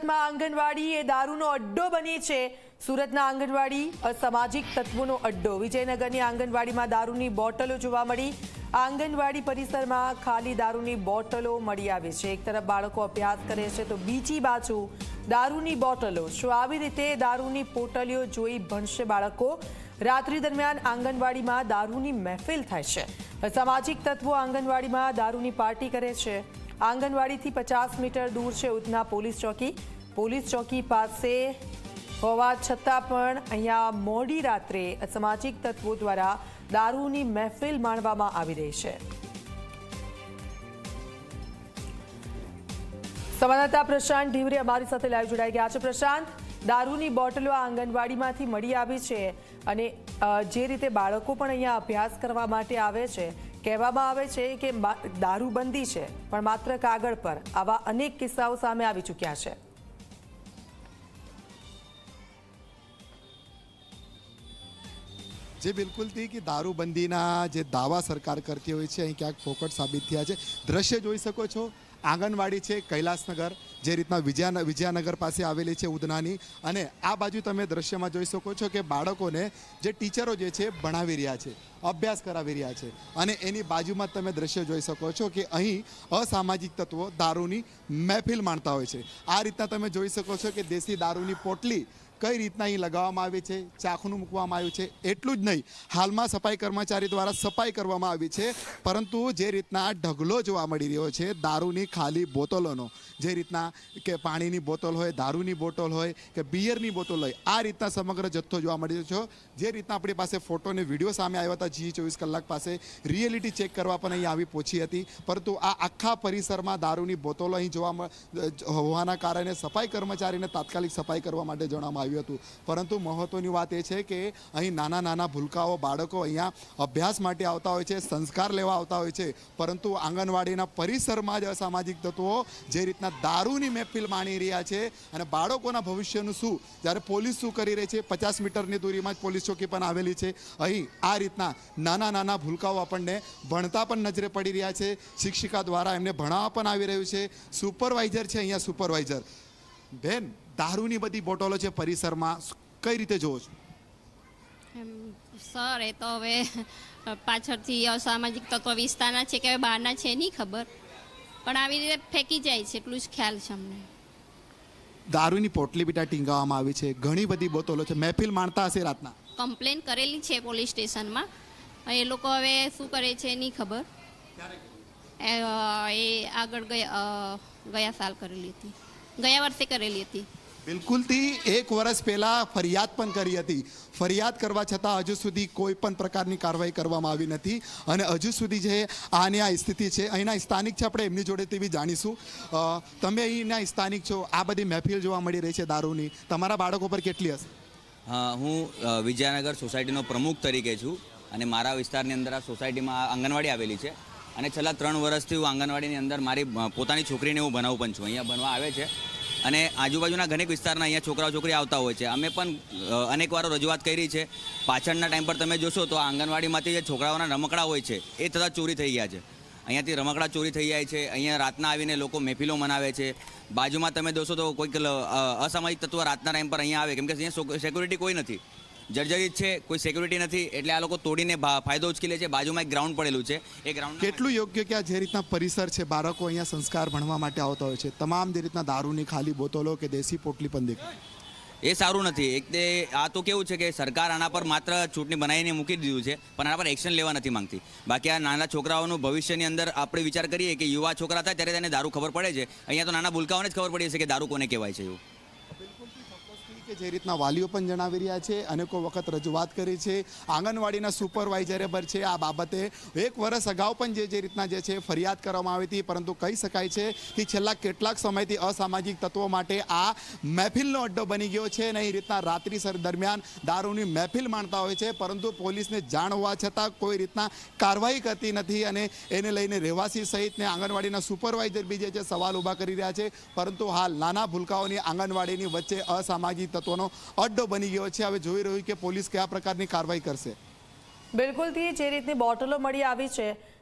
સુરતમાં આંગણવાડી એ દારૂનો અડ્ડો બની છે। સુરતના આંગણવાડી અસામાજિક તત્વોનો અડ્ડો। વિજયનગરની આંગણવાડીમાં દારૂની બોટલો જોવા મળી। આંગણવાડી પરિસરમાં ખાલી દારૂની બોટલો મળી આવી છે। એક તરફ બાળકો અભ્યાસ કરે છે તો બીજી બાજુ દારૂની બોટલો। શું આવી રીતે દારૂની પોટલીઓ જોઈ ભણશે બાળકો? રાત્રિ દરમિયાન આંગણવાડીમાં દારૂની મહેફિલ થાય છે। અસામાજિક તત્વો આંગણવાડીમાં દારૂની પાર્ટી કરે છે। આંગણવાડીથી 50 મીટર દૂર છે ઉધના પોલીસ ચોકી। પોલીસ ચોકી પાસે હોવા છતાં પણ અહીંયા મોડી રાત્રે અસામાજિક તત્વો દ્વારા દારૂની મહેફિલ માણવામાં આવી રહી છે। સંવાદદાતા પ્રશાંત ઢીવરે અમારી સાથે લાઈવ જોડાઈ ગયા છે। પ્રશાંત, દારૂની બોટલો આંગણવાડીમાંથી મળી આવી છે અને જે રીતે બાળકો પણ અહીંયા અભ્યાસ કરવા માટે આવે છે, કહેવામાં આવે છે કે દારૂબંધી છે પણ માત્ર કાગળ પર। આવા અનેક કિસ્સાઓ સામે આવી ચૂક્યા છે। જે બિલકુલથી કે દારૂબંધીના જે દાવા સરકાર કરતી હોય છે અહીં ક્યાંક ફોકટ સાબિત થયા છે। દ્રશ્ય જોઈ શકો છો, આંગણવાડી છે કૈલાસનગર, જે રીતના વિજયાનગર પાસે આવેલી છે ઉધનાની, અને આ બાજુ તમે દ્રશ્યમાં જોઈ શકો છો કે બાળકોને જે ટીચરો જે છે ભણાવી રહ્યા છે, અભ્યાસ કરાવી રહ્યા છે, અને એની બાજુમાં તમે દ્રશ્ય જોઈ શકો છો કે અહીં અસામાજિક તત્વો દારૂની મહેફિલ માણતા હોય છે। આ રીતના તમે જોઈ શકો છો કે દેશી દારૂની પોટલી કઈ રીતના અહીં લગાવવામાં આવી છે, ચાખનું મૂકવામાં આવ્યું છે। એટલું જ નહીં, હાલમાં સફાઈ કર્મચારી દ્વારા સફાઈ કરવામાં આવી છે, પરંતુ જે રીતના ઢગલો જોવા મળી રહ્યો છે દારૂની ખાલી બોટલોનો, જે રીતના કે પાણીની બોટલ હોય, દારૂની બોટલ હોય કે બિયરની બોટલ હોય, આ રીતના સમગ્ર જથ્થો જોવા મળી રહ્યો છે। જે રીતના આપણી પાસે ફોટો અને વિડીયો સામે આવ્યા હતા G24 કલાક પાસે, રિયાલિટી ચેક કરવા પણ અહીં આવી પહોંચી હતી, પરંતુ આ આખા પરિસરમાં દારૂની બોટલો અહીં જોવા હોવાના કારણે સફાઈ કર્મચારીને તાત્કાલિક સફાઈ કરવા માટે જણાવવામાં આવ્યું હતું। પરંતુ મહત્વની વાત એ છે કે અહીં નાના નાના ભૂલકાઓ બાળકો અહીંયા અભ્યાસ માટે આવતા હોય છે, સંસ્કાર લેવા આવતા હોય છે, પરંતુ આંગણવાડીના પરિસરમાં જ અસામાજિક તત્વો જે રીતના દારૂની મહેફિલ માણી રહ્યા છે અને બાળકોના ભવિષ્યનું શું, જ્યારે પોલીસ શું કરી રહી છે, 50 મીટરની દૂરીમાં જ પોલીસ ચોકી પણ આવેલી છે, અહીં આ રીતના નાના નાના ભૂલકાઓ આપણને ભણતા પણ નજરે પડી રહ્યા છે। શિક્ષિકા દ્વારા એમને ભણાવવા પણ આવી રહ્યું છે। સુપરવાઇઝર છે અહીંયા, સુપરવાઇઝર બેન, દારૂની બધી બોટલો છે પરિસરમાં, કઈ રીતે જોવો છો? સર, એ તો હવે પાછળથી અસામાજિક તત્વ વિસ્તારના છે કે બહારના છે નહીં ખબર, પણ આવી રીતે ફેંકી જાય છે એટલું જ ખ્યાલ છે અમને। દારૂની પોટલી બીટા ટીંગાવવામાં આવી છે, ઘણી બધી બોટલો છે, મહેફિલ માણતા હશે રાતના। કમ્પ્લેન કરેલી છે પોલીસ સ્ટેશનમાં, એ લોકો હવે શું કરે છે નહીં ખબર। એ આગળ ગયા સાલ કરેલી હતી, ગયા વર્ષે કરેલી હતી। બિલકુલથી 1 વર્ષ પહેલા ફરિયાદ પણ કરી હતી, ફરિયાદ કરવા છતાં હજુ સુધી કોઈ પણ પ્રકારની કાર્યવાહી કરવામાં આવી નથી, અને હજુ સુધી જે આની આ સ્થિતિ છે, અહીંના સ્થાનિક છે, આપણે એમની જોડેથી બી જાણીશું। તમે અહીંના સ્થાનિક છો, આ બધી મહેફિલ જોવા મળી રહી છે દારૂની, તમારા બાળકો પર કેટલી હશે? હા, હું વિજયનગર સોસાયટીનો પ્રમુખ તરીકે છું, અને મારા વિસ્તારની અંદર આ સોસાયટીમાં આંગણવાડી આવેલી છે, અને છેલ્લા 3 વર્ષથી હું આંગણવાડીની અંદર મારી પોતાની છોકરીને હું ભણાવું પણ છું। અહીંયા ભણવા આવે છે, અને આજુબાજુના ઘણી વિસ્તારના અહીંયા છોકરાઓ છોકરી આવતા હોય છે। અમે પણ અનેક વાર રજૂઆત કરી છે। પાછળના ટાઈમ પર તમે જોશો તો આંગણવાડીમાંથી જે છોકરાઓના રમકડા હોય છે એ તથા ચોરી થઈ ગયા છે। અહીંયાથી રમકડા ચોરી થઈ જાય છે, અહીંયા રાતના આવીને લોકો મહેફિલો મનાવે છે। બાજુમાં તમે જોશો તો કોઈક અસામાજિક તત્વ રાતના ટાઈમ પર અહીંયા આવે, કેમ કે અહીંયા સિક્યુરિટી કોઈ નથી, જર્જરિત છે, કોઈ સિક્યુરિટી નથી, એટલે આ લોકો તોડીને ફાયદો ઉચકી લે છે। બાજુમાં એક ગ્રાઉન્ડ પડેલું છે, એ ગ્રાઉન્ડ કેટલું યોગ્ય કે આ જે રીતના પરિસર છે, બાળકો અહીંયા સંસ્કાર ભણવા માટે આવતા હોય છે, તમામ જે રીતના દારૂની ખાલી બોટલો કે દેશી પોટલી પણ દેખાય, એ સારું નથી। એક તે આ તો કેવું છે કે સરકાર આના પર માત્ર ચૂંટણી બનાવીને મૂકી દીધું છે, પણ આના પર એક્શન લેવા નથી માંગતી। બાકી આ નાના છોકરાઓનું ભવિષ્યની અંદર આપણે વિચાર કરીએ કે યુવા છોકરા થાય ત્યારે તેને દારૂ ખબર પડે છે। અહીંયા તો નાના ભૂલકાઓને જ ખબર પડી છે કે દારૂ કોને કહેવાય છે એવું। કે જે રીતના વાલીઓ પણ જણાવી રહ્યા છે, અનેકો વખત રજૂઆત કરી છે, આંગણવાડીના સુપરવાઇઝરે પર છે આ બાબતે 1 વર્ષ અગાઉ પણ જે રીતના જે છે ફરિયાદ કરવામાં આવી હતી, પરંતુ કહી શકાય છે કે છેલ્લા કેટલાક સમયથી અસામાજિક તત્વો માટે આ મહેફિલનો અડ્ડો બની ગયો છે, અને એ રીતના રાત્રિ દરમિયાન દારૂની મહેફિલ માણતા હોય છે, પરંતુ પોલીસને જાણ હોવા છતાં કોઈ રીતના કાર્યવાહી કરતી નથી, અને એને લઈને રહેવાસી સહિતને આંગણવાડીના સુપરવાઇઝર બી જે છે સવાલ ઊભા કરી રહ્યા છે। પરંતુ હાલ નાના ભૂલકાઓની આંગણવાડીની વચ્ચે અસામાજિક તત્વોનો અડ્ડો બની ગયો છે। હવે જોઈ રહ્યું કે પોલીસ કયા પ્રકારની કાર્યવાહી કરશે। બિલકુલથી જે રીતની બોટલો મળી આવી છે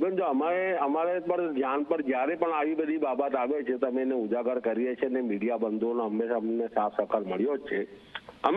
બેન જો અમારે પર ધ્યાન પર જ્યારે પણ આવી બધી બાબત આવે છે તો અમે એને ઉજાગર કરીએ છીએ અને મીડિયા બંધુઓનો હંમેશા અમને સાફ સહકાર મળ્યો જ છે. અમે